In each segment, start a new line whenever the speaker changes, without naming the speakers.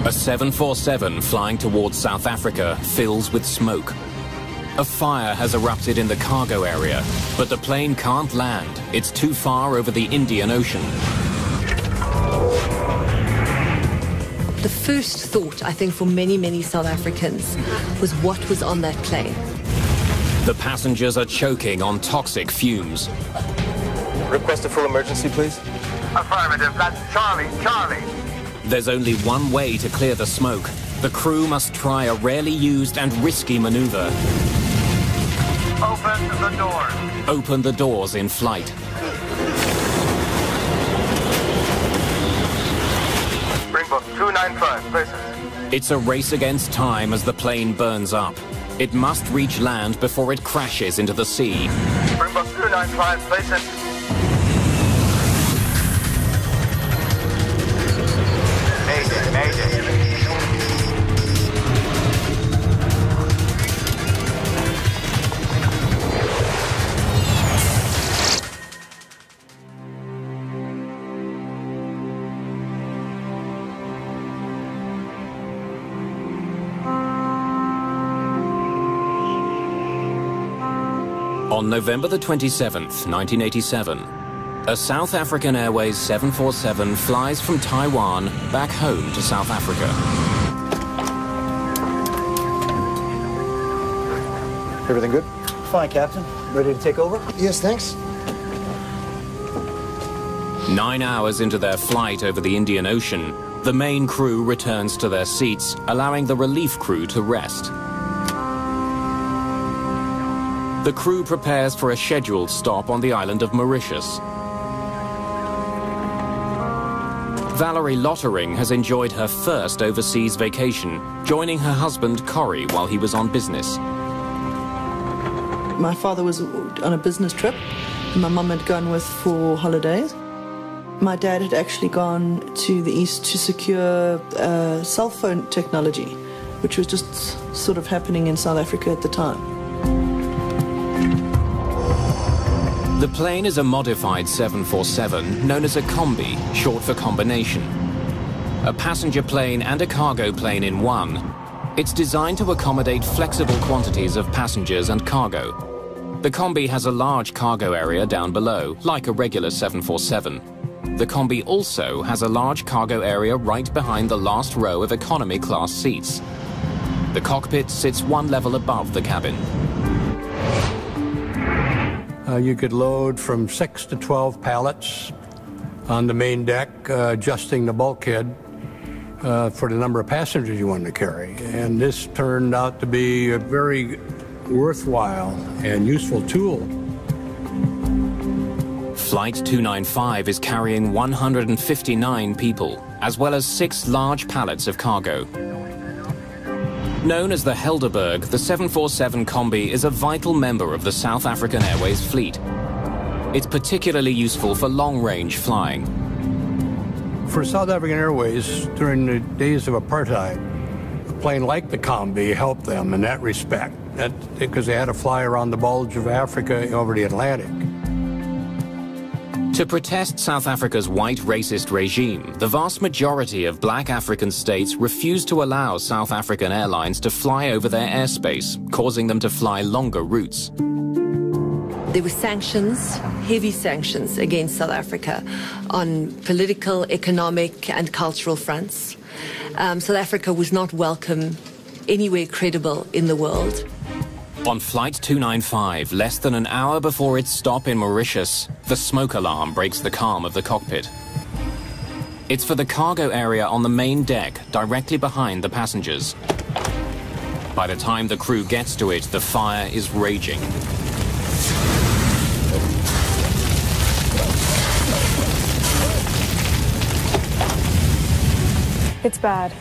A 747 flying towards South Africa fills with smoke. A fire has erupted in the cargo area, but the plane can't land. It's too far over the Indian Ocean.
The first thought, I think, for many, many South Africans was what was on that plane.
The passengers are choking on toxic fumes.
Request a full emergency, please.
Affirmative, that's Charlie.
There's only one way to clear the smoke. The crew must try a rarely used and risky maneuver.
Open the doors.
Open the doors in flight.
Springbok 295, places.
It's a race against time as the plane burns up. It must reach land before it crashes into the sea.
Springbok 295, places. Mayday.
On November the 27th, 1987, a South African Airways 747 flies from Taiwan back home to South Africa.
Everything good?
Fine, Captain. Ready to take over?
Yes, thanks.
9 hours into their flight over the Indian Ocean, the main crew returns to their seats, allowing the relief crew to rest. The crew prepares for a scheduled stop on the island of Mauritius. Valerie Lottering has enjoyed her first overseas vacation, joining her husband Corrie while he was on business.
My father was on a business trip, and my mum had gone with for holidays. My dad had actually gone to the east to secure cell phone technology, which was just sort of happening in South Africa at the time.
The plane is a modified 747 known as a combi, short for combination. A passenger plane and a cargo plane in one, it's designed to accommodate flexible quantities of passengers and cargo. The combi has a large cargo area down below, like a regular 747. The combi also has a large cargo area right behind the last row of economy class seats. The cockpit sits one level above the cabin.
You could load from 6 to 12 pallets on the main deck, adjusting the bulkhead for the number of passengers you wanted to carry. And this turned out to be a very worthwhile and useful tool.
Flight 295 is carrying 159 people, as well as 6 large pallets of cargo. Known as the Helderberg, the 747 Combi is a vital member of the South African Airways fleet. It's particularly useful for long-range flying.
For South African Airways, during the days of apartheid, a plane like the Combi helped them in that respect, because they had to fly around the bulge of Africa over the Atlantic.
To protest South Africa's white racist regime, the vast majority of black African states refused to allow South African airlines to fly over their airspace, causing them to fly longer routes.
There were sanctions, heavy sanctions against South Africa on political, economic and cultural fronts. South Africa was not welcome anywhere credible in the world.
On Flight 295, less than an hour before its stop in Mauritius, the smoke alarm breaks the calm of the cockpit. It's for the cargo area on the main deck, directly behind the passengers. By the time the crew gets to it, the fire is raging.
It's bad.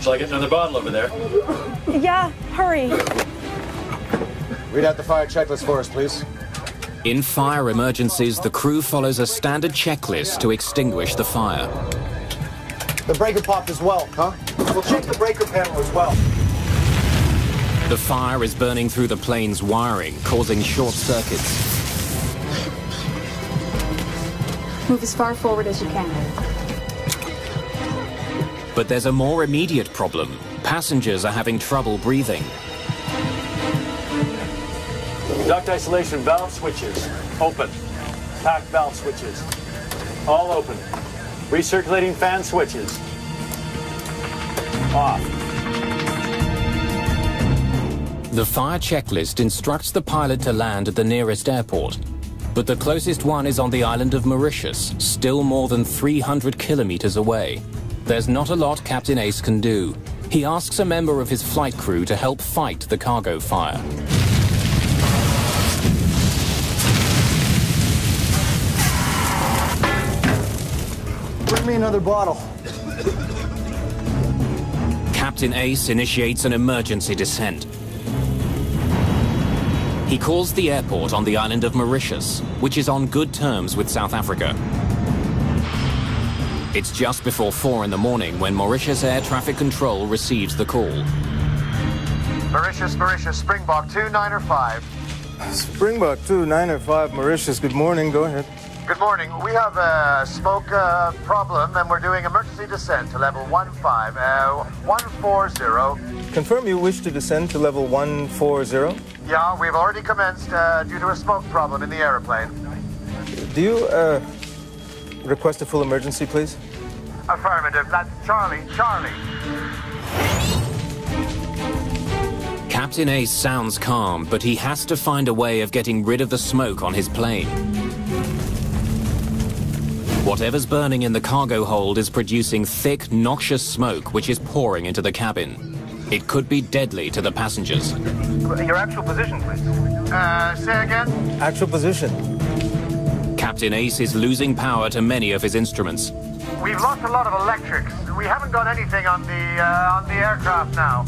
Shall I get another bottle over there?
Yeah, hurry.
Read out the fire checklist for us, please.
In fire emergencies, the crew follows a standard checklist to extinguish the fire.
The breaker popped as well, huh? We'll check the breaker panel as well.
The fire is burning through the plane's wiring, causing short circuits.
Move as far forward as you can.
But there's a more immediate problem. Passengers are having trouble breathing.
Duct isolation valve switches, open. Pack valve switches, all open. Recirculating fan switches, off.
The fire checklist instructs the pilot to land at the nearest airport. But the closest one is on the island of Mauritius, still more than 300 kilometers away. There's not a lot Captain Ace can do. He asks a member of his flight crew to help fight the cargo fire.
Bring me another bottle.
Captain Ace initiates an emergency descent. He calls the airport on the island of Mauritius, which is on good terms with South Africa. It's just before 4 in the morning when Mauritius Air Traffic Control receives the call.
Mauritius, Springbok 2905.
Springbok 2905, Mauritius, good morning, go ahead.
Good morning. We have a smoke problem and we're doing emergency descent to level 140.
Confirm you wish to descend to level 140?
Yeah, we've already commenced due to a smoke problem in the aeroplane.
Do you request a full emergency, please?
Affirmative. That's Charlie.
Captain Ace sounds calm, but he has to find a way of getting rid of the smoke on his plane. Whatever's burning in the cargo hold is producing thick, noxious smoke which is pouring into the cabin. It could be deadly to the passengers.
Your actual position, please. Say again?
Actual position.
Captain Ace is losing power to many of his instruments.
We've lost a lot of electrics. We haven't got anything on the aircraft now.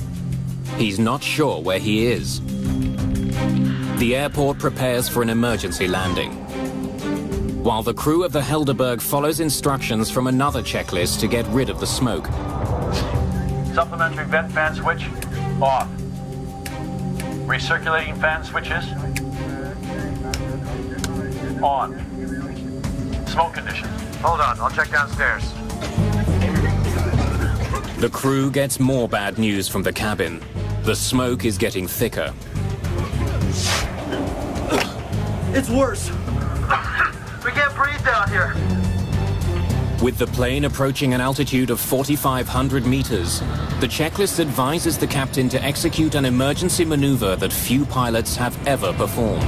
He's not sure where he is. The airport prepares for an emergency landing, while the crew of the Helderberg follows instructions from another checklist to get rid of the smoke.
Supplementary vent fan switch, off. Recirculating fan switches, on. Smoke conditions.
Hold on, I'll check downstairs.
The crew gets more bad news from the cabin. The smoke is getting thicker.
It's worse.
We can't breathe down here.
With the plane approaching an altitude of 4,500 meters, the checklist advises the captain to execute an emergency maneuver that few pilots have ever performed.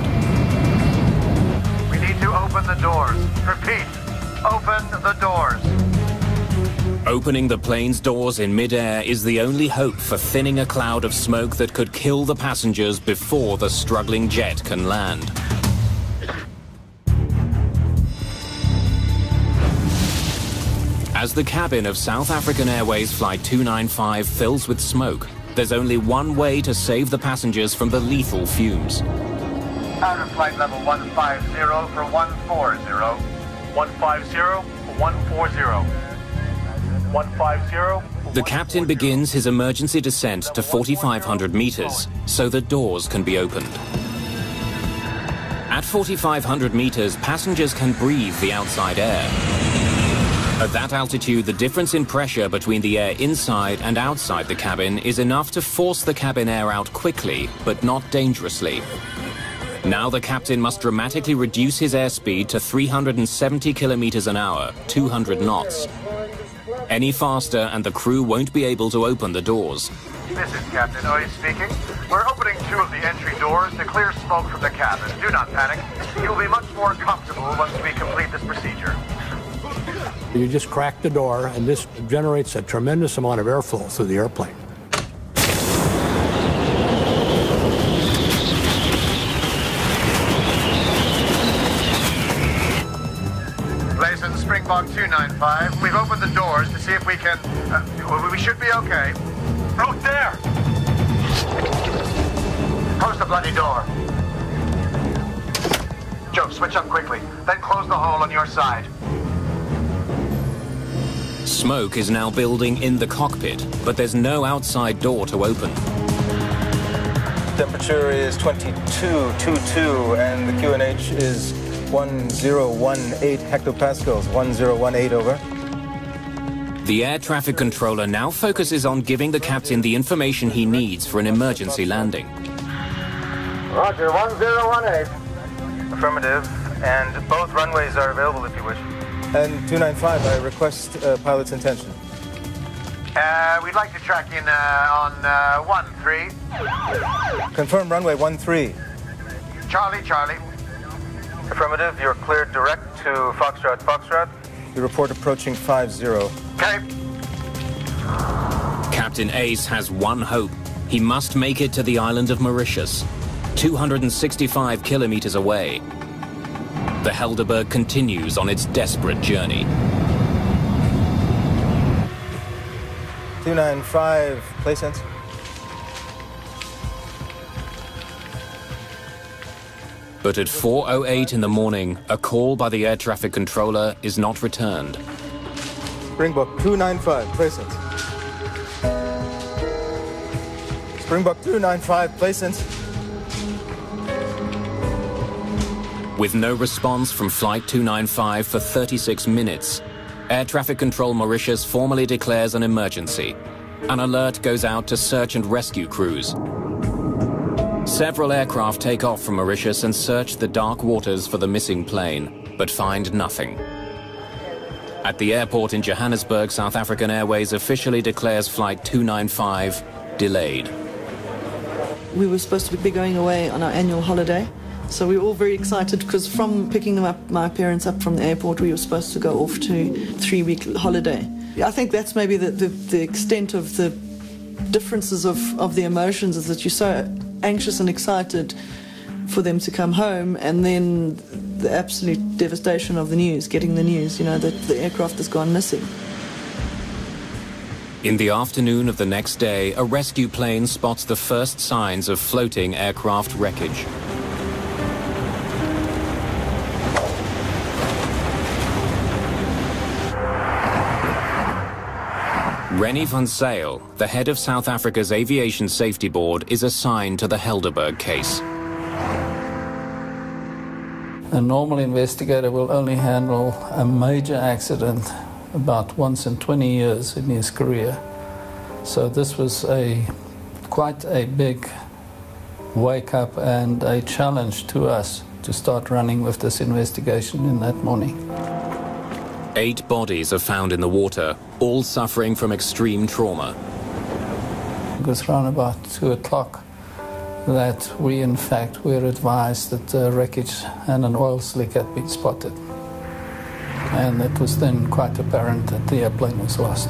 We need to open the doors. Repeat, open the doors.
Opening the plane's doors in midair is the only hope for thinning a cloud of smoke that could kill the passengers before the struggling jet can land. As the cabin of South African Airways Flight 295 fills with smoke, there's only one way to save the passengers from the lethal fumes.
Out of flight level 150 for 140.
150, 140. 150.
The captain begins his emergency descent to 4,500 meters so the doors can be opened. At 4,500 meters, passengers can breathe the outside air. At that altitude, the difference in pressure between the air inside and outside the cabin is enough to force the cabin air out quickly, but not dangerously. Now the captain must dramatically reduce his airspeed to 370 kilometers an hour, 200 knots. Any faster and the crew won't be able to open the doors.
This is Captain Oy speaking. We're opening 2 of the entry doors to clear smoke from the cabin. Do not panic. You'll be much more comfortable once we complete this procedure.
You just crack the door, and this generates a tremendous amount of airflow through the airplane.
Blazen, Springbok 295. We've opened the doors to see if we can... we should be okay. Out there! Close the bloody door. Joe, switch up quickly. Then close the hole on your side.
Smoke is now building in the cockpit, but there's no outside door to open.
Temperature is 22.22 and the QNH is 1018 hectopascals. 1018 over.
The air traffic controller now focuses on giving the captain the information he needs for an emergency landing.
Roger, 1018.
Affirmative. And both runways are available if you wish. And 295, I request pilot's intention.
We'd like to track in on 13.
Confirm runway 13.
Charlie, Charlie.
Affirmative, you're cleared direct to Foxtrot, Foxtrot. You report approaching 50.
Okay.
Captain Ace has one hope. He must make it to the island of Mauritius, 265 kilometers away. The Helderberg continues on its desperate journey.
295, place sensor.
But at 4:08 in the morning, a call by the air traffic controller is not returned.
Springbok 295, place sensor. Springbok 295, place sensor.
With no response from Flight 295 for 36 minutes, Air Traffic Control Mauritius formally declares an emergency. An alert goes out to search and rescue crews. Several aircraft take off from Mauritius and search the dark waters for the missing plane, but find nothing. At the airport in Johannesburg, South African Airways officially declares Flight 295 delayed.
We were supposed to be going away on our annual holiday, so we were all very excited because from picking my parents up from the airport, we were supposed to go off to a 3-week holiday. I think that's maybe the extent of the differences of the emotions, is that you're so anxious and excited for them to come home, and then the absolute devastation of the news, getting the news, that the aircraft has gone missing.
In the afternoon of the next day, a rescue plane spots the first signs of floating aircraft wreckage. Rennie van Zyl, the head of South Africa's Aviation Safety Board, is assigned to the Helderberg case.
A normal investigator will only handle a major accident about once in 20 years in his career. So this was quite a big wake-up and a challenge to us to start running with this investigation in that morning.
8 bodies are found in the water, all suffering from extreme trauma.
It was around about 2 o'clock that we, in fact, were advised that wreckage and an oil slick had been spotted. And it was then quite apparent that the airplane was lost.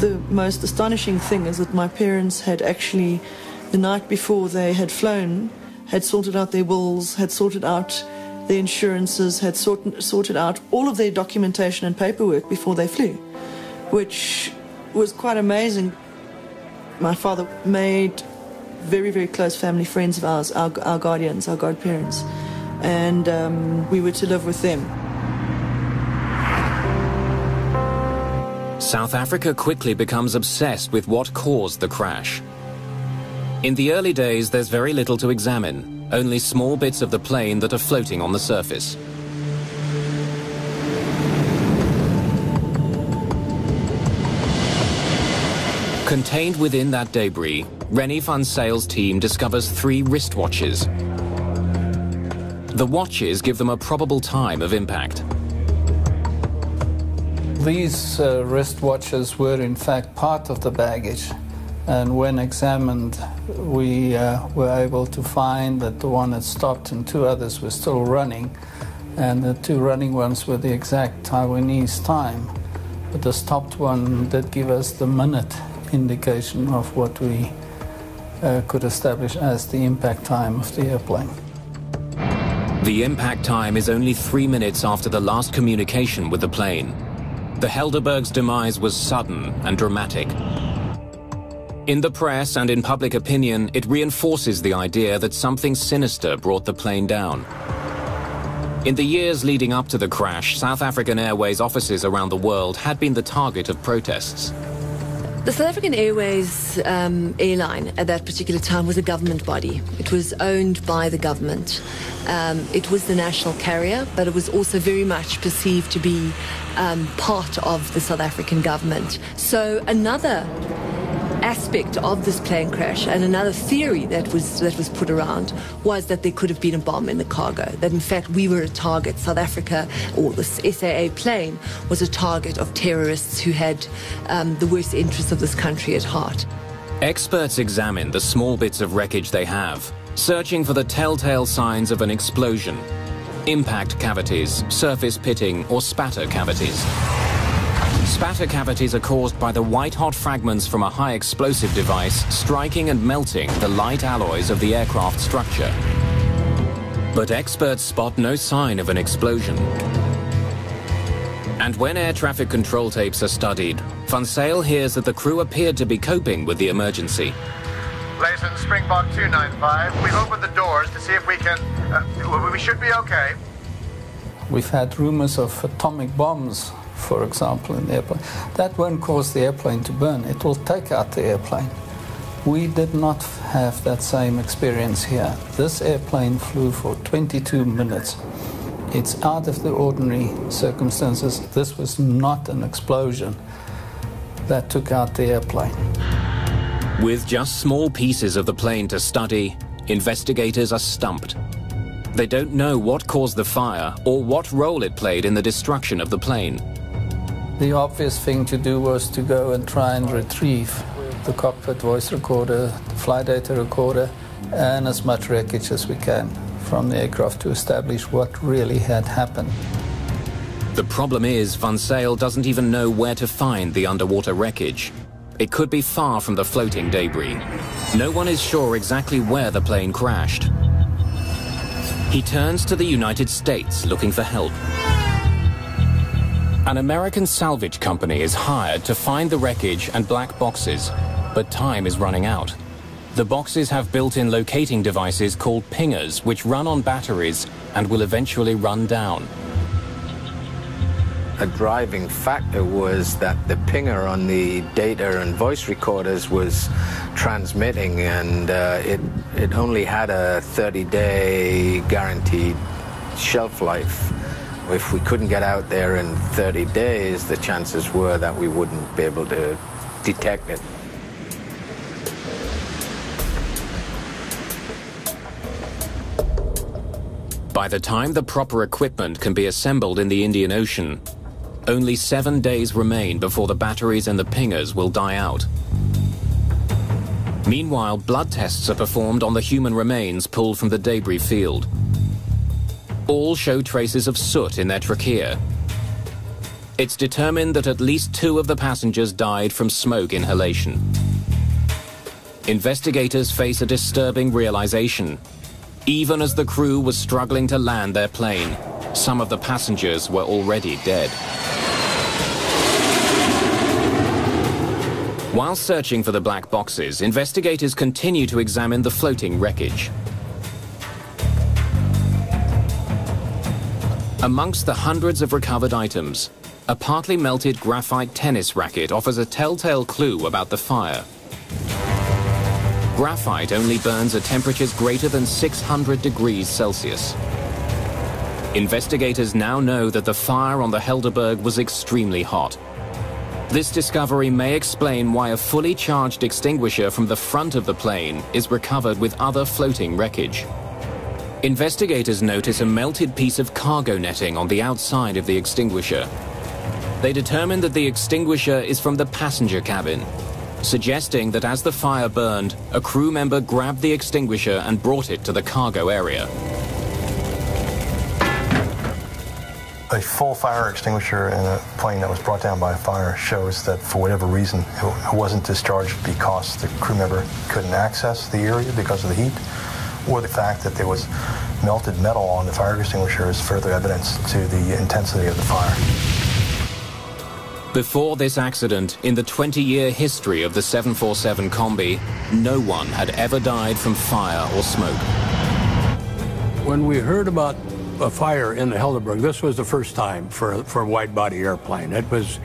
The most astonishing thing is that my parents had actually, the night before they had flown, had sorted out their wills, had sorted out their insurances, had sorted out all of their documentation and paperwork before they flew, which was quite amazing. My father made very, very close family friends of ours, our guardians, our godparents, and we were to live with them.
South Africa quickly becomes obsessed with what caused the crash. In the early days, there's very little to examine, only small bits of the plane that are floating on the surface. Contained within that debris, Rennie van Zyl's team discovers 3 wristwatches. The watches give them a probable time of impact.
These wristwatches were in fact part of the baggage, and when examined we were able to find that the one had stopped and 2 others were still running, and the 2 running ones were the exact Taiwanese time, but the stopped one did give us the minute indication of what we could establish as the impact time of the airplane.
The impact time is only 3 minutes after the last communication with the plane. The Helderberg's demise was sudden and dramatic. In the press and in public opinion, it reinforces the idea that something sinister brought the plane down. In the years leading up to the crash, South African Airways offices around the world had been the target of protests.
The South African Airways airline at that particular time was a government body. It was owned by the government. It was the national carrier, but it was also very much perceived to be part of the South African government. So another aspect of this plane crash and another theory that was put around was that there could have been a bomb in the cargo, that in fact we were a target. South Africa, or the SAA plane, was a target of terrorists who had the worst interests of this country at heart.
Experts examine the small bits of wreckage they have, searching for the telltale signs of an explosion: impact cavities, surface pitting, or spatter cavities. Spatter cavities are caused by the white-hot fragments from a high-explosive device striking and melting the light alloys of the aircraft structure. But experts spot no sign of an explosion. And when air traffic control tapes are studied, Van Zyl hears that the crew appeared to be coping with the emergency.
Layson, Springbok 295, we've opened the doors to see if we can... we should be okay.
We've had rumors of atomic bombs, for example, in the airplane. That won't cause the airplane to burn. It will take out the airplane. We did not have that same experience here. This airplane flew for 22 minutes. It's out of the ordinary circumstances. This was not an explosion that took out the airplane.
With just small pieces of the plane to study, investigators are stumped. They don't know what caused the fire or what role it played in the destruction of the plane.
The obvious thing to do was to go and try and retrieve the cockpit voice recorder, the flight data recorder, and as much wreckage as we can from the aircraft to establish what really had happened.
The problem is Van Zyl doesn't even know where to find the underwater wreckage. It could be far from the floating debris. No one is sure exactly where the plane crashed. He turns to the United States looking for help. An American salvage company is hired to find the wreckage and black boxes, but time is running out. The boxes have built-in locating devices called pingers, which run on batteries and will eventually run down.
A driving factor was that the pinger on the data and voice recorders was transmitting, and it only had a 30-day guaranteed shelf life. If we couldn't get out there in 30 days, the chances were that we wouldn't be able to detect it.
By the time the proper equipment can be assembled in the Indian Ocean, only 7 days remain before the batteries and the pingers will die out. Meanwhile, blood tests are performed on the human remains pulled from the debris field. All show traces of soot in their trachea. It's determined that at least 2 of the passengers died from smoke inhalation. Investigators face a disturbing realization. Even as the crew was struggling to land their plane, some of the passengers were already dead. While searching for the black boxes, investigators continue to examine the floating wreckage. Amongst the hundreds of recovered items, a partly melted graphite tennis racket offers a telltale clue about the fire. Graphite only burns at temperatures greater than 600 degrees Celsius. Investigators now know that the fire on the Helderberg was extremely hot. This discovery may explain why a fully charged extinguisher from the front of the plane is recovered with other floating wreckage. Investigators notice a melted piece of cargo netting on the outside of the extinguisher. They determine that the extinguisher is from the passenger cabin, suggesting that as the fire burned, a crew member grabbed the extinguisher and brought it to the cargo area.
A full fire extinguisher in a plane that was brought down by a fire shows that for whatever reason it wasn't discharged because the crew member couldn't access the area because of the heat, or the fact that there was melted metal on the fire extinguisher is further evidence to the intensity of the fire.
Before this accident, in the 20-year history of the 747 Combi, no one had ever died from fire or smoke.
When we heard about a fire in the Helderberg, this was the first time for a wide-body airplane. It was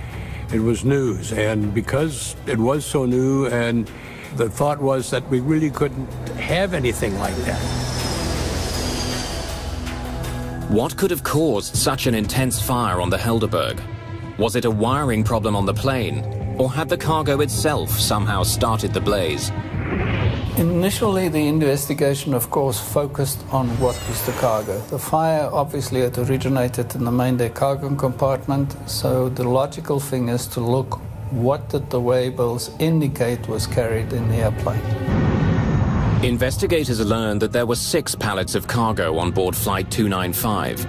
It was news, and because it was so new, and the thought was that we really couldn't have anything like that.
What could have caused such an intense fire on the Helderberg? Was it a wiring problem on the plane, or had the cargo itself somehow started the blaze?
Initially, the investigation, of course, focused on what was the cargo. The fire obviously had originated in the Mayday cargo compartment, so the logical thing is to look what did the waybills indicate was carried in the airplane.
Investigators learned that there were 6 pallets of cargo on board Flight 295.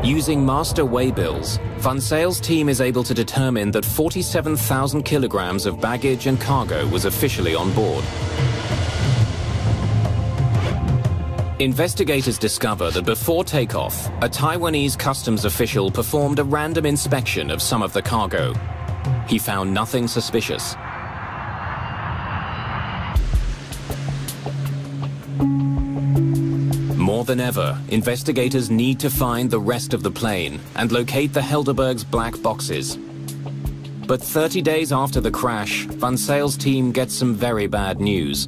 Using master waybills, Van Zyle's team is able to determine that 47,000 kilograms of baggage and cargo was officially on board. Investigators discover that before takeoff, a Taiwanese customs official performed a random inspection of some of the cargo. He found nothing suspicious. More than ever, investigators need to find the rest of the plane and locate the Helderberg's black boxes. But 30 days after the crash, Van Zyle's team gets some very bad news.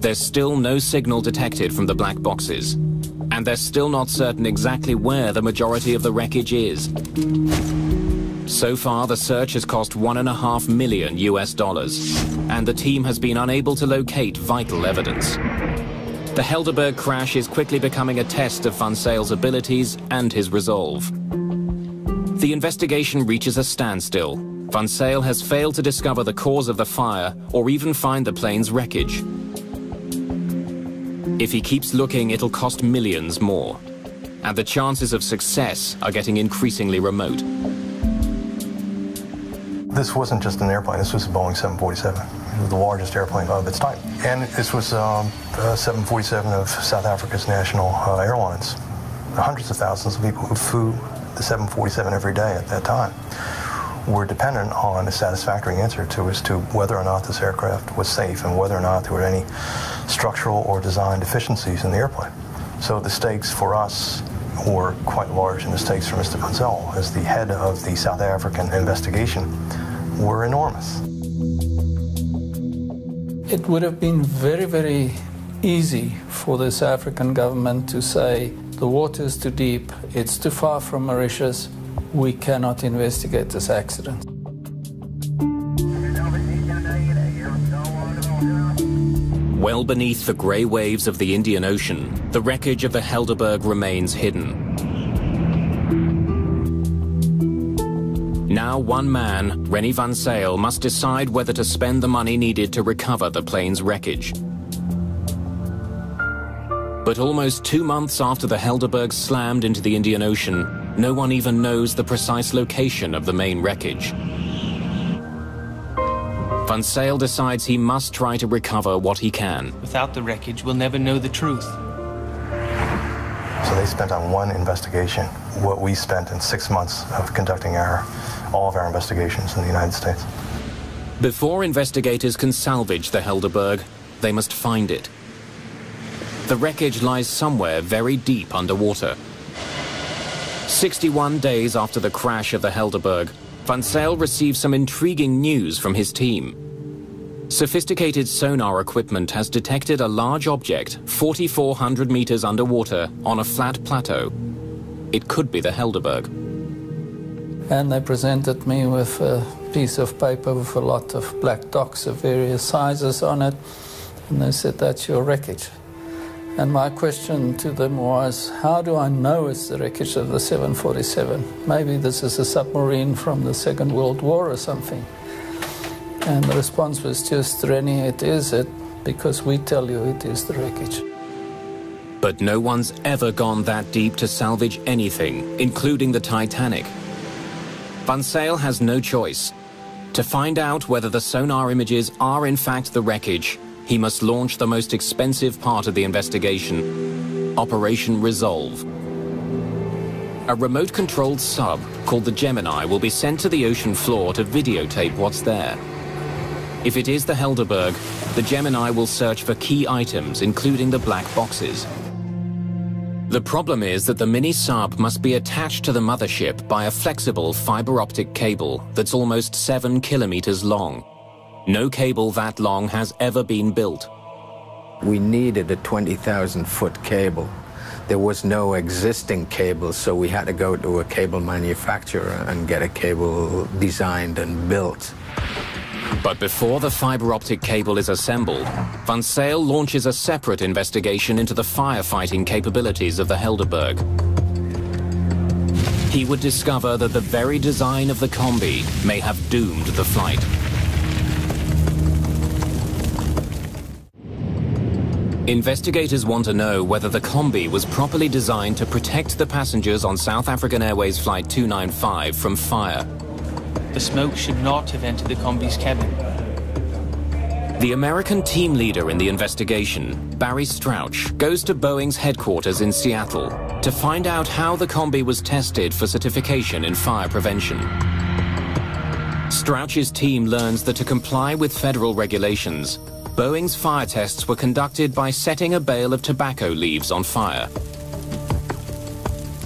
There's still no signal detected from the black boxes, and they're still not certain exactly where the majority of the wreckage is. So far, the search has cost $1.5 million, and the team has been unable to locate vital evidence. The Helderberg crash is quickly becoming a test of Van Zyle's abilities and his resolve. The investigation reaches a standstill. Van Zyl has failed to discover the cause of the fire or even find the plane's wreckage. If he keeps looking, it'll cost millions more. And the chances of success are getting increasingly remote.
This wasn't just an airplane, this was a Boeing 747. It was the largest airplane of its type. And this was a 747 of South Africa's national airlines. Hundreds of thousands of people who flew the 747 every day at that time were dependent on a satisfactory answer as to whether or not this aircraft was safe and whether or not there were any structural or design deficiencies in the airplane. So the stakes for us were quite large, and the stakes for Mr. Van Zyl as the head of the South African investigation were enormous.
It would have been very, very easy for the South African government to say, the water is too deep, it's too far from Mauritius, we cannot investigate this accident.
Well beneath the grey waves of the Indian Ocean, the wreckage of the Helderberg remains hidden. Now one man, Rennie Van Zyl, must decide whether to spend the money needed to recover the plane's wreckage. But almost 2 months after the Helderberg slammed into the Indian Ocean, no one even knows the precise location of the main wreckage. Van Zyl decides he must try to recover what he can.
Without the wreckage, we'll never know the truth.
So they spent on one investigation what we spent in 6 months of conducting all of our investigations in the United States.
Before investigators can salvage the Helderberg, they must find it. The wreckage lies somewhere very deep underwater. 61 days after the crash of the Helderberg, Van Zyl received some intriguing news from his team. Sophisticated sonar equipment has detected a large object 4,400 meters underwater on a flat plateau. It could be the Helderberg.
And they presented me with a piece of paper with a lot of black dots of various sizes on it, and they said, that's your wreckage. And my question to them was, how do I know it's the wreckage of the 747? Maybe this is a submarine from the Second World War or something. And the response was just, Rennie, it is it, because we tell you it is the wreckage.
But no one's ever gone that deep to salvage anything, including the Titanic. Van Zyl has no choice. To find out whether the sonar images are in fact the wreckage, he must launch the most expensive part of the investigation, Operation Resolve. A remote-controlled sub called the Gemini will be sent to the ocean floor to videotape what's there. If it is the Helderberg, the Gemini will search for key items, including the black boxes. The problem is that the mini-sub must be attached to the mothership by a flexible fiber optic cable that's almost 7 kilometers long. No cable that long has ever been built.
We needed a 20,000-foot cable. There was no existing cable, so we had to go to a cable manufacturer and get a cable designed and built.
But before the fiber optic cable is assembled, Van Zyl launches a separate investigation into the firefighting capabilities of the Helderberg. He would discover that the very design of the combi may have doomed the flight. Investigators want to know whether the combi was properly designed to protect the passengers on South African Airways Flight 295 from fire.
The smoke should not have entered the combi's cabin.
The American team leader in the investigation, Barry Strauch, goes to Boeing's headquarters in Seattle to find out how the combi was tested for certification in fire prevention. Strauch's team learns that to comply with federal regulations, Boeing's fire tests were conducted by setting a bale of tobacco leaves on fire.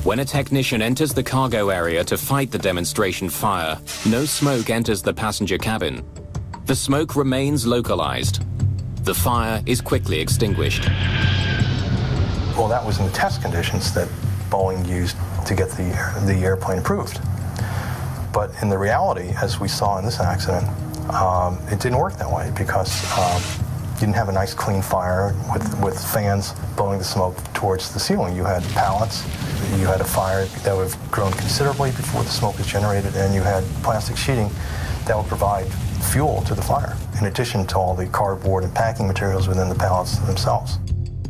When a technician enters the cargo area to fight the demonstration fire, no smoke enters the passenger cabin. The smoke remains localized. The fire is quickly extinguished.
Well, that was in the test conditions that Boeing used to get the airplane approved. But in the reality, as we saw in this accident, it didn't work that way because you didn't have a nice clean fire with fans blowing the smoke towards the ceiling. You had pallets, you had a fire that would have grown considerably before the smoke was generated, and you had plastic sheeting that would provide fuel to the fire, in addition to all the cardboard and packing materials within the pallets themselves.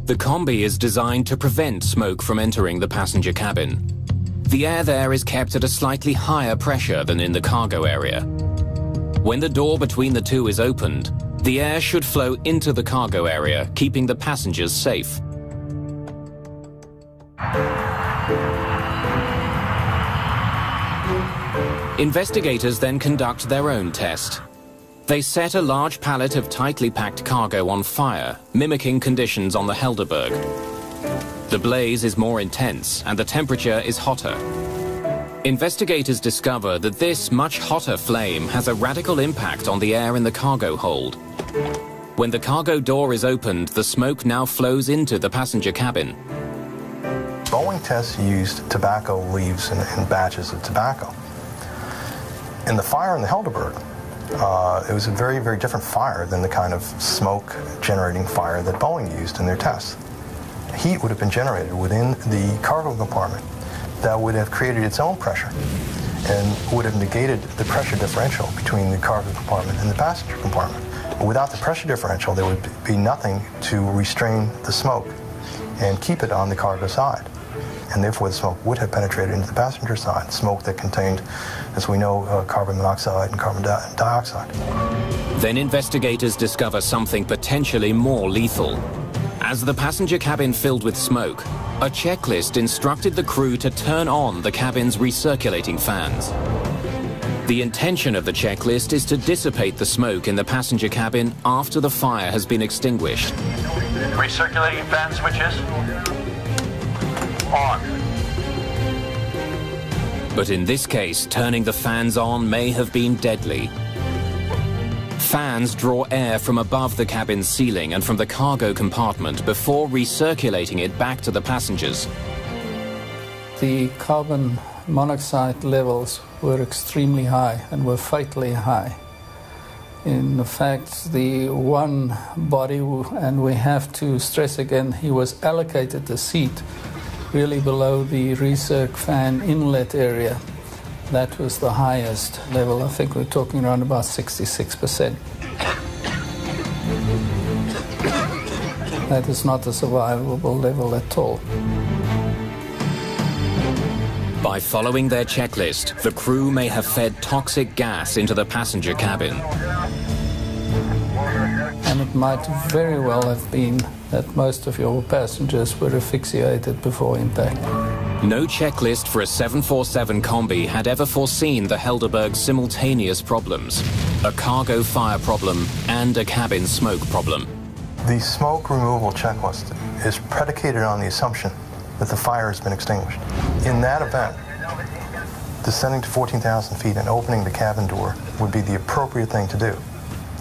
The combi is designed to prevent smoke from entering the passenger cabin. The air there is kept at a slightly higher pressure than in the cargo area. When the door between the two is opened, the air should flow into the cargo area, keeping the passengers safe. Investigators then conduct their own test. They set a large pallet of tightly packed cargo on fire, mimicking conditions on the Helderberg. The blaze is more intense and the temperature is hotter. Investigators discover that this much hotter flame has a radical impact on the air in the cargo hold. When the cargo door is opened, the smoke now flows into the passenger cabin.
Boeing tests used tobacco leaves and batches of tobacco. In the fire in the Helderberg, it was a very, very different fire than the kind of smoke-generating fire that Boeing used in their tests. Heat would have been generated within the cargo compartment that would have created its own pressure and would have negated the pressure differential between the cargo compartment and the passenger compartment. Without the pressure differential, there would be nothing to restrain the smoke and keep it on the cargo side. And therefore the smoke would have penetrated into the passenger side, smoke that contained, as we know, carbon monoxide and carbon dioxide.
Then investigators discover something potentially more lethal. As the passenger cabin filled with smoke, a checklist instructed the crew to turn on the cabin's recirculating fans. The intention of the checklist is to dissipate the smoke in the passenger cabin after the fire has been extinguished.
Recirculating fan switches on.
But in this case, turning the fans on may have been deadly. Fans draw air from above the cabin's ceiling and from the cargo compartment before recirculating it back to the passengers.
The carbon monoxide levels were extremely high and were fatally high. In fact, the one body, and we have to stress again, he was allocated a seat really below the recirc fan inlet area. That was the highest level. I think we're talking around about 66%. That is not a survivable level at all.
By following their checklist, the crew may have fed toxic gas into the passenger cabin.
And it might very well have been that most of your passengers were asphyxiated before impact.
No checklist for a 747 combi had ever foreseen the Helderberg's simultaneous problems: a cargo fire problem and a cabin smoke problem.
The smoke removal checklist is predicated on the assumption that the fire has been extinguished. In that event, descending to 14,000 feet and opening the cabin door would be the appropriate thing to do.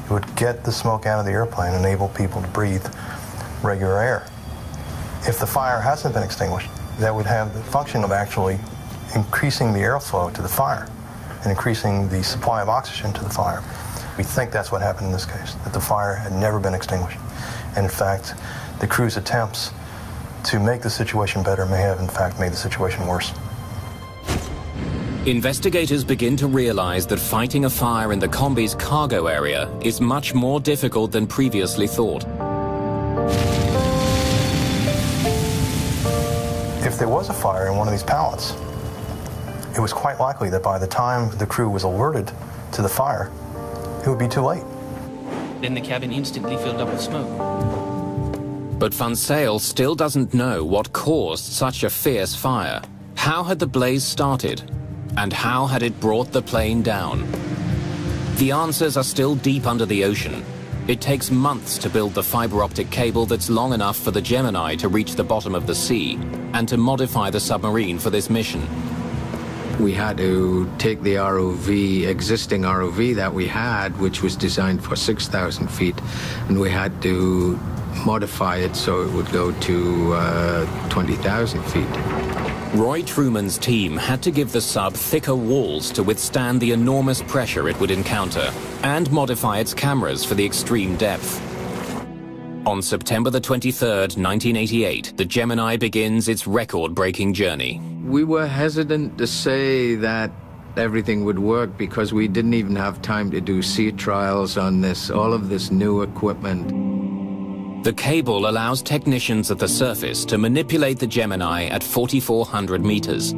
It would get the smoke out of the airplane and enable people to breathe regular air. If the fire hasn't been extinguished, that would have the function of actually increasing the airflow to the fire and increasing the supply of oxygen to the fire. We think that's what happened in this case, that the fire had never been extinguished. And in fact, the crew's attempts to make the situation better may have in fact made the situation worse.
Investigators begin to realize that fighting a fire in the combi's cargo area is much more difficult than previously thought.
If there was a fire in one of these pallets, it was quite likely that by the time the crew was alerted to the fire, it would be too late.
Then the cabin instantly filled up with smoke.
But Van Zyl still doesn't know what caused such a fierce fire. How had the blaze started? And how had it brought the plane down? The answers are still deep under the ocean. It takes months to build the fiber optic cable that's long enough for the Gemini to reach the bottom of the sea and to modify the submarine for this mission.
We had to take the ROV, existing ROV that we had, which was designed for 6,000 feet, and we had to modify it so it would go to 20,000 feet.
Roy Truman's team had to give the sub thicker walls to withstand the enormous pressure it would encounter and modify its cameras for the extreme depth. On September the 23rd, 1988, the Gemini begins its record-breaking journey.
We were hesitant to say that everything would work because we didn't even have time to do sea trials on this, all of this new equipment.
The cable allows technicians at the surface to manipulate the Gemini at 4,400 meters.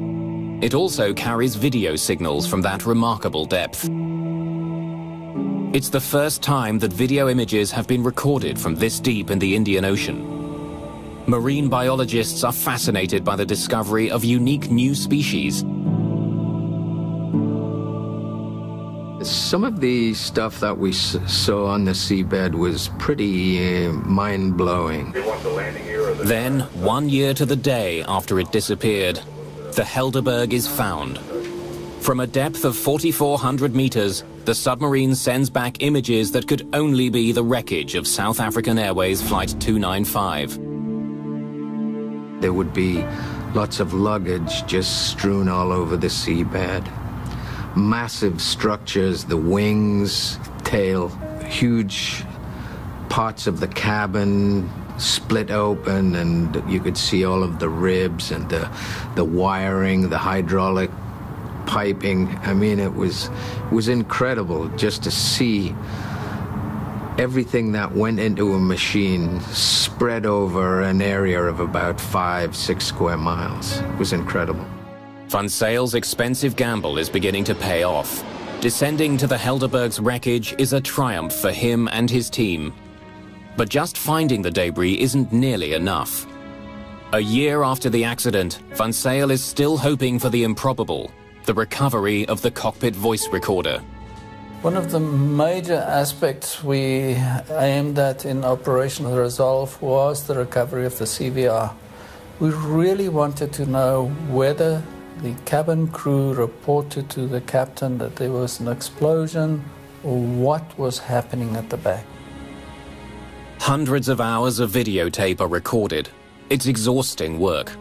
It also carries video signals from that remarkable depth. It's the first time that video images have been recorded from this deep in the Indian Ocean. Marine biologists are fascinated by the discovery of unique new species.
Some of the stuff that we saw on the seabed was pretty mind-blowing.
Then, 1 year to the day after it disappeared, the Helderberg is found. From a depth of 4,400 meters, the submarine sends back images that could only be the wreckage of South African Airways Flight 295.
There would be lots of luggage just strewn all over the seabed. Massive structures, the wings, tail, huge parts of the cabin split open, and you could see all of the ribs and the wiring, the hydraulic piping. I mean, it was incredible just to see everything that went into a machine spread over an area of about 5-6 square miles. It was incredible.
Van Zyl's expensive gamble is beginning to pay off. Descending to the Helderberg's wreckage is a triumph for him and his team. But just finding the debris isn't nearly enough. A year after the accident, Van Zyl is still hoping for the improbable, the recovery of the cockpit voice recorder.
One of the major aspects we aimed at in Operational Resolve was the recovery of the CVR. We really wanted to know whether the cabin crew reported to the captain that there was an explosion or what was happening at the back.
Hundreds of hours of videotape are recorded. It's exhausting work.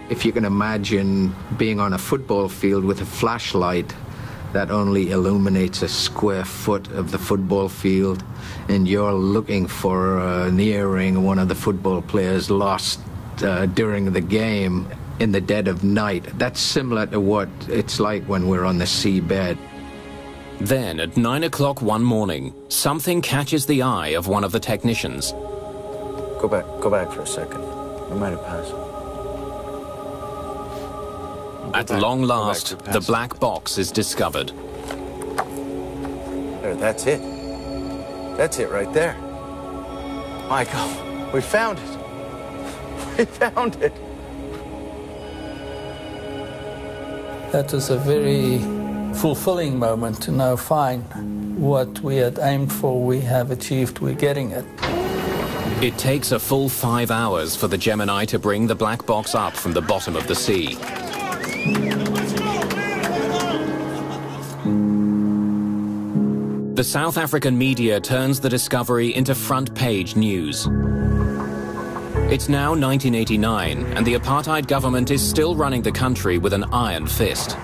If you can imagine being on a football field with a flashlight that only illuminates a square foot of the football field, and you're looking for an earring one of the football players lost during the game in the dead of night. That's similar to what it's like when we're on the seabed.
Then, at 9 o'clock one morning, something catches the eye of one of the technicians.
Go back for a second. I might have passed.
At long last, the black box is discovered.
There, that's it. That's it right there. Michael, we found it. We found it.
That was a very fulfilling moment to know, fine, what we had aimed for, we have achieved, we're getting it.
It takes a full 5 hours for the Gemini to bring the black box up from the bottom of the sea. The South African media turns the discovery into front-page news. It's now 1989, and the apartheid government is still running the country with an iron fist.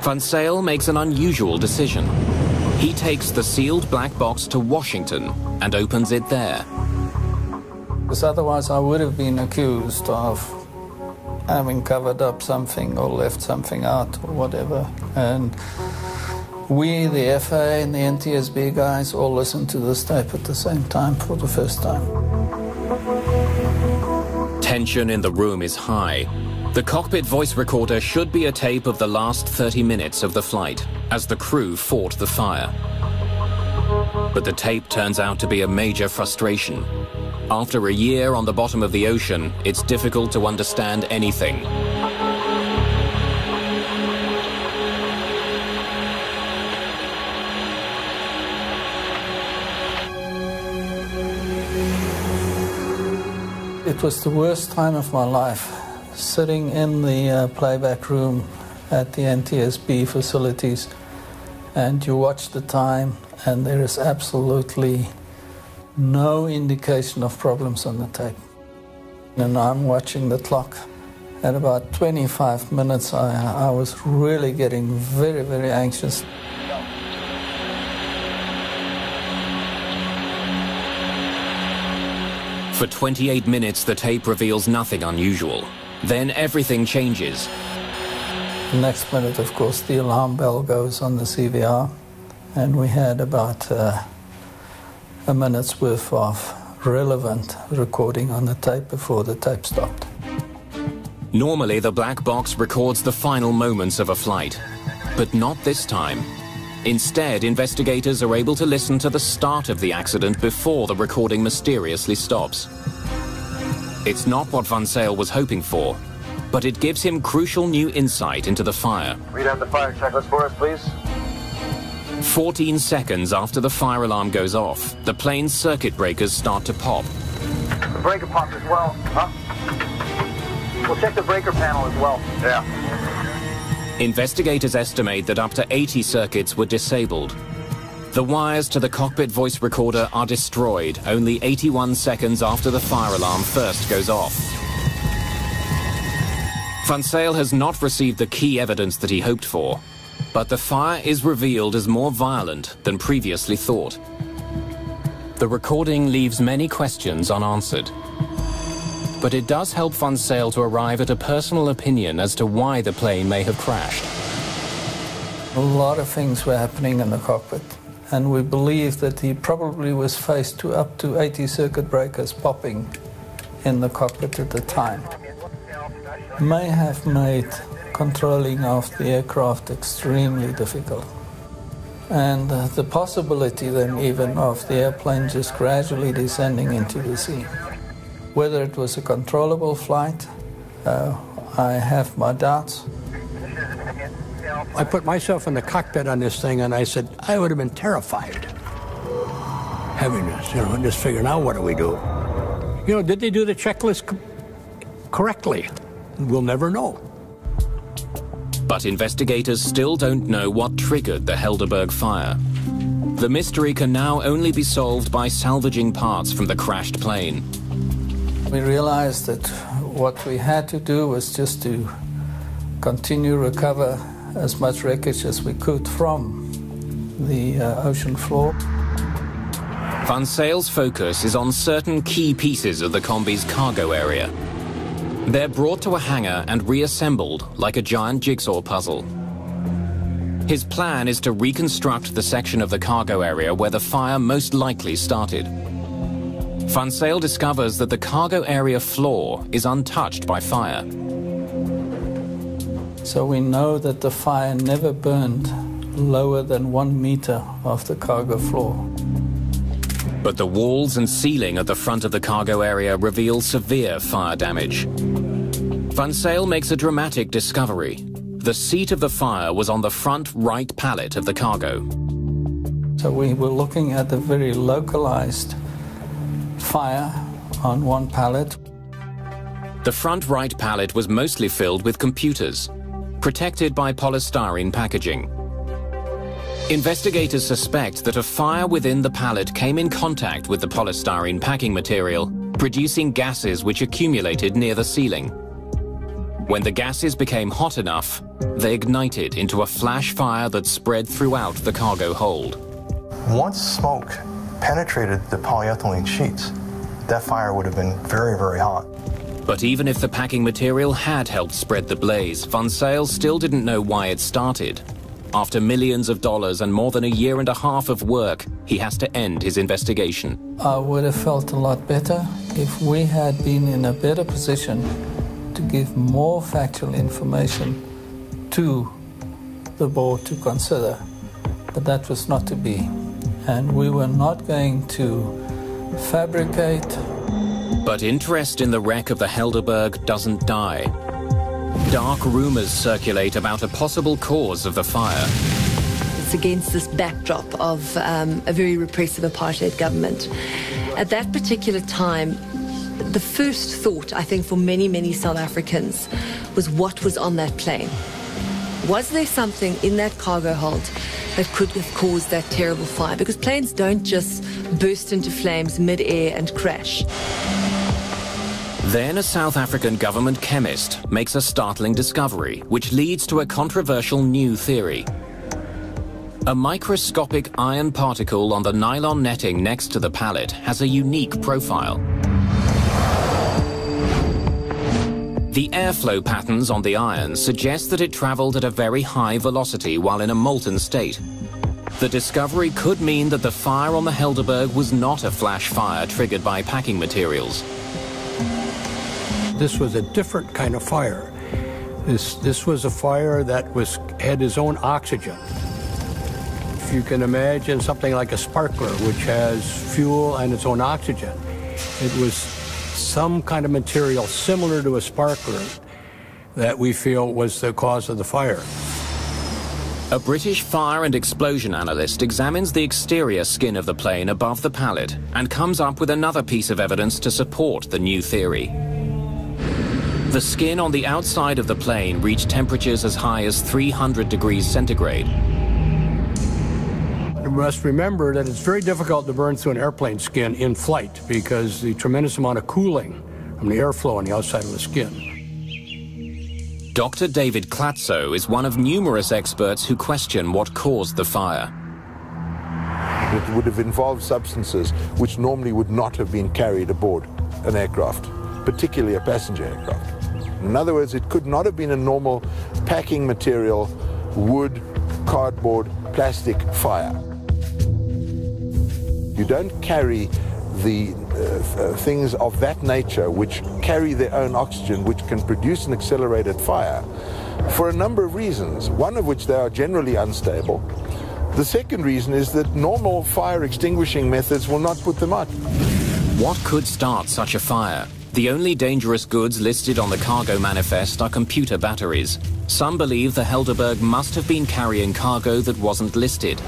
Van Zyl makes an unusual decision. He takes the sealed black box to Washington and opens it there.
Because otherwise I would have been accused of having covered up something or left something out or whatever. And we, the FA and the NTSB guys, all listened to this tape at the same time for the first time.
Tension in the room is high. The cockpit voice recorder should be a tape of the last 30 minutes of the flight, as the crew fought the fire. But the tape turns out to be a major frustration. After a year on the bottom of the ocean, it's difficult to understand anything.
It was the worst time of my life, sitting in the playback room at the NTSB facilities, and you watch the time and there is absolutely no indication of problems on the tape. And I'm watching the clock. At about 25 minutes, I was really getting very, very anxious.
For 28 minutes, the tape reveals nothing unusual. Then everything changes.
The next minute, of course, the alarm bell goes on the CVR, and we had about a minute's worth of relevant recording on the tape before the tape stopped.
Normally, the black box records the final moments of a flight, but not this time. Instead, investigators are able to listen to the start of the accident before the recording mysteriously stops. It's not what Van Zyl was hoping for, but it gives him crucial new insight into the fire.
Read out the fire checklist for us, please.
14 seconds after the fire alarm goes off, the plane's circuit breakers start to pop.
The breaker popped as well, huh? We'll check the breaker panel as well. Yeah.
Investigators estimate that up to 80 circuits were disabled. The wires to the cockpit voice recorder are destroyed only 81 seconds after the fire alarm first goes off. Van Zyl has not received the key evidence that he hoped for, but the fire is revealed as more violent than previously thought. The recording leaves many questions unanswered. But it does help Van Zyl to arrive at a personal opinion as to why the plane may have crashed.
A lot of things were happening in the cockpit, and we believe that he probably was faced to up to 80 circuit breakers popping in the cockpit at the time. May have made controlling of the aircraft extremely difficult. And the possibility then even of the airplane just gradually descending into the sea. Whether it was a controllable flight, I have my doubts.
I put myself in the cockpit on this thing, and I said, I would have been terrified. Having this, and just figuring out what do we do. Did they do the checklist correctly? We'll never know.
But investigators still don't know what triggered the Helderberg fire. The mystery can now only be solved by salvaging parts from the crashed plane.
We realized that what we had to do was just to continue recover as much wreckage as we could from the ocean floor.
Van Zyl's focus is on certain key pieces of the combi's cargo area. They're brought to a hangar and reassembled like a giant jigsaw puzzle. His plan is to reconstruct the section of the cargo area where the fire most likely started. Van Zyl discovers that the cargo area floor is untouched by fire.
So we know that the fire never burned lower than 1 meter of the cargo floor.
But the walls and ceiling at the front of the cargo area reveal severe fire damage. Van Zyl makes a dramatic discovery. The seat of the fire was on the front right pallet of the cargo.
So we were looking at a very localized fire on one pallet.
The front right pallet was mostly filled with computers, protected by polystyrene packaging. Investigators suspect that a fire within the pallet came in contact with the polystyrene packing material, producing gases which accumulated near the ceiling. When the gases became hot enough, they ignited into a flash fire that spread throughout the cargo hold.
Once smoke penetrated the polyethylene sheets, that fire would have been very, very hot.
But even if the packing material had helped spread the blaze, Van Zyl still didn't know why it started. After millions of dollars and more than a year and a half of work, he has to end his investigation.
I would have felt a lot better if we had been in a better position to give more factual information to the board to consider. But that was not to be. And we were not going to fabricate.
But interest in the wreck of the Helderberg doesn't die. Dark rumors circulate about a possible cause of the fire.
It's against this backdrop of a very repressive apartheid government. At that particular time, the first thought, I think, for many, many South Africans was what was on that plane. Was there something in that cargo hold that could have caused that terrible fire? Because planes don't just burst into flames mid-air and crash.
Then a South African government chemist makes a startling discovery, which leads to a controversial new theory. A microscopic iron particle on the nylon netting next to the pallet has a unique profile. The airflow patterns on the iron suggest that it traveled at a very high velocity while in a molten state. The discovery could mean that the fire on the Helderberg was not a flash fire triggered by packing materials.
This was a different kind of fire. This was a fire that had its own oxygen. If you can imagine something like a sparkler, which has fuel and its own oxygen, it was some kind of material similar to a sparkler that we feel was the cause of the fire.
A British fire and explosion analyst examines the exterior skin of the plane above the pallet and comes up with another piece of evidence to support the new theory. The skin on the outside of the plane reached temperatures as high as 300 degrees centigrade.
You must remember that it's very difficult to burn through an airplane skin in flight because the tremendous amount of cooling from the airflow on the outside of the skin.
Dr. David Klatzo is one of numerous experts who question what caused the fire.
It would have involved substances which normally would not have been carried aboard an aircraft, particularly a passenger aircraft. In other words, it could not have been a normal packing material, wood, cardboard, plastic fire. You don't carry the things of that nature which carry their own oxygen, which can produce an accelerated fire, for a number of reasons, one of which they are generally unstable. The second reason is that normal fire extinguishing methods will not put them out.
What could start such a fire? The only dangerous goods listed on the cargo manifest are computer batteries. Some believe the Helderberg must have been carrying cargo that wasn't listed.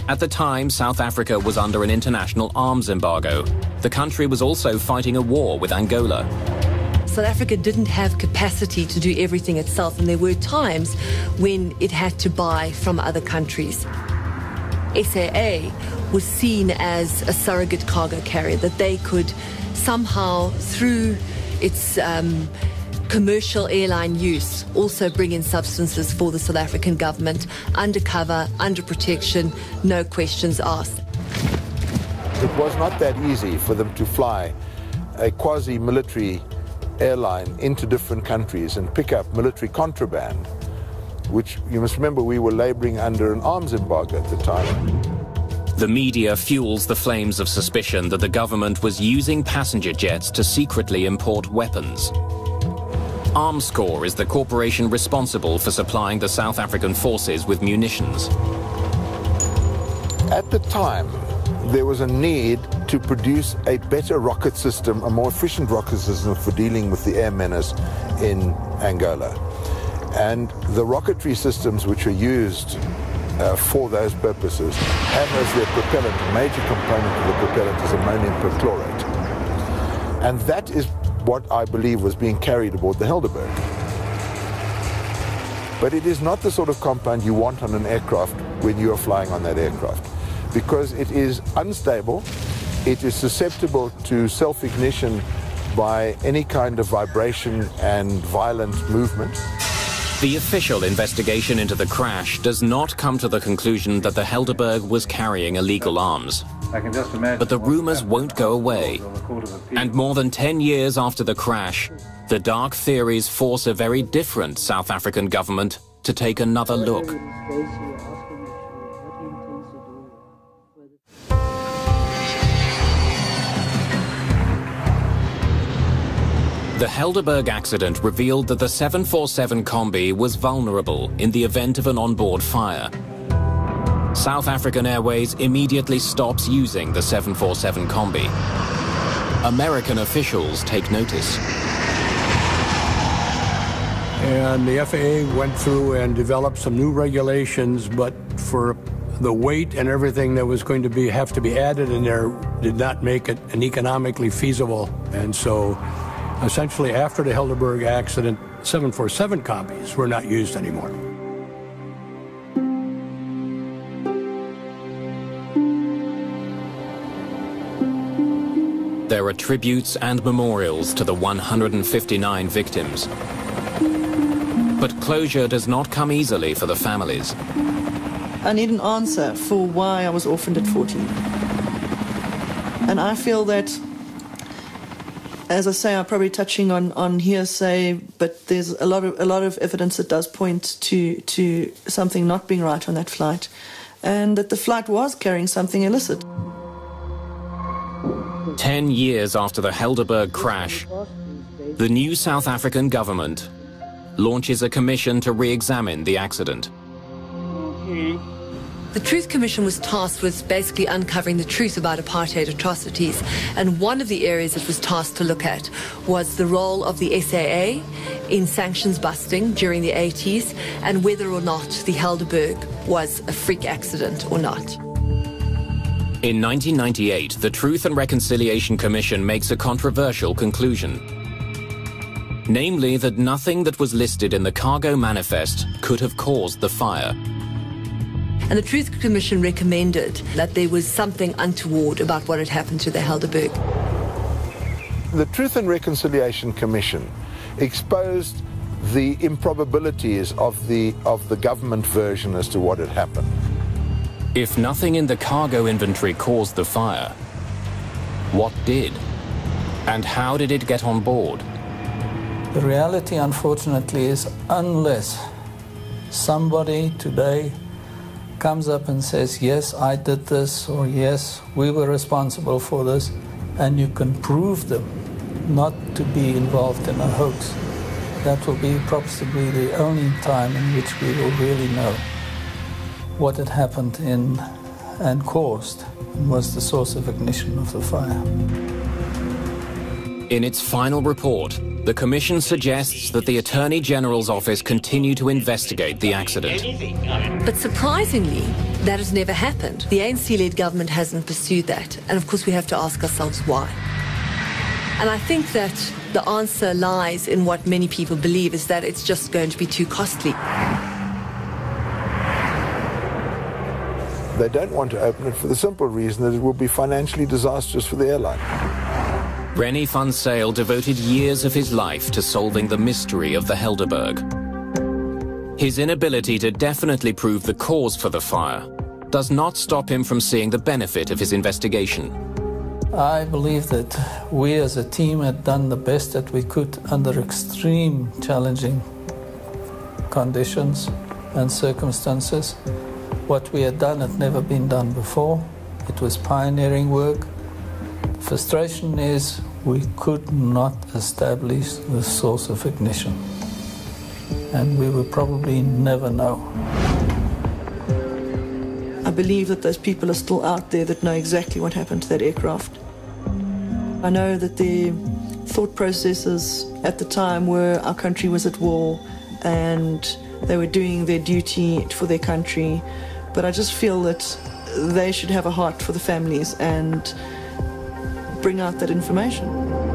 At the time, South Africa was under an international arms embargo. The country was also fighting a war with Angola.
South Africa didn't have capacity to do everything itself, and there were times when it had to buy from other countries. SAA was seen as a surrogate cargo carrier, that they could somehow, through its commercial airline use, also bring in substances for the South African government, undercover, under protection, no questions asked.
It was not that easy for them to fly a quasi-military airline into different countries and pick up military contraband, which, you must remember, we were laboring under an arms embargo at the time.
The media fuels the flames of suspicion that the government was using passenger jets to secretly import weapons. Armscor is the corporation responsible for supplying the South African forces with munitions.
At the time, there was a need to produce a better rocket system, a more efficient rocket system for dealing with the air menace in Angola. And the rocketry systems which are used for those purposes have as their propellant, a major component of the propellant is ammonium perchlorate. And that is what I believe was being carried aboard the Helderberg. But it is not the sort of compound you want on an aircraft when you are flying on that aircraft, because it is unstable, it is susceptible to self-ignition by any kind of vibration and violent movement.
The official investigation into the crash does not come to the conclusion that the Helderberg was carrying illegal arms. But the rumors won't go away. And more than 10 years after the crash, the dark theories force a very different South African government to take another look. The Helderberg accident revealed that the 747 Combi was vulnerable in the event of an onboard fire. South African Airways immediately stops using the 747 Combi. American officials take notice.
And the FAA went through and developed some new regulations, but for the weight and everything that was going to have to be added in there did not make it an economically feasible. And so essentially after the Helderberg accident, 747 Combis were not used anymore.
There are tributes and memorials to the 159 victims. But closure does not come easily for the families.
I need an answer for why I was orphaned at 14. And I feel that, as I say, I'm probably touching on hearsay, but there's a lot of evidence that does point to something not being right on that flight, and that the flight was carrying something illicit.
10 years after the Helderberg crash, the new South African government launches a commission to re-examine the accident.
The Truth Commission was tasked with basically uncovering the truth about apartheid atrocities, and one of the areas it was tasked to look at was the role of the SAA in sanctions busting during the 80s, and whether or not the Helderberg was a freak accident or not.
In 1998, the Truth and Reconciliation Commission makes a controversial conclusion. Namely, that nothing that was listed in the cargo manifest could have caused the fire.
And the Truth Commission recommended that there was something untoward about what had happened to the Helderberg.
The Truth and Reconciliation Commission exposed the improbabilities of the government version as to what had happened.
If nothing in the cargo inventory caused the fire, what did? And how did it get on board?
The reality, unfortunately, is unless somebody today comes up and says, yes, I did this, or yes, we were responsible for this, and you can prove them not to be involved in a hoax, that will be possibly the only time in which we will really know what had happened and caused and was the source of ignition of the fire.
In its final report, the Commission suggests that the Attorney General's office continue to investigate the accident.
But surprisingly, that has never happened. The ANC-led government hasn't pursued that. And of course, we have to ask ourselves why. And I think that the answer lies in what many people believe, is that it's just going to be too costly.
They don't want to open it for the simple reason that it will be financially disastrous for the airline.
Rennie van Zyl devoted years of his life to solving the mystery of the Helderberg. His inability to definitely prove the cause for the fire does not stop him from seeing the benefit of his investigation.
I believe that we as a team had done the best that we could under extreme challenging conditions and circumstances. What we had done had never been done before. It was pioneering work. The frustration is we could not establish the source of ignition, and we will probably never know.
I believe that those people are still out there that know exactly what happened to that aircraft. I know that their thought processes at the time were our country was at war and they were doing their duty for their country, but I just feel that they should have a heart for the families and bring out that information.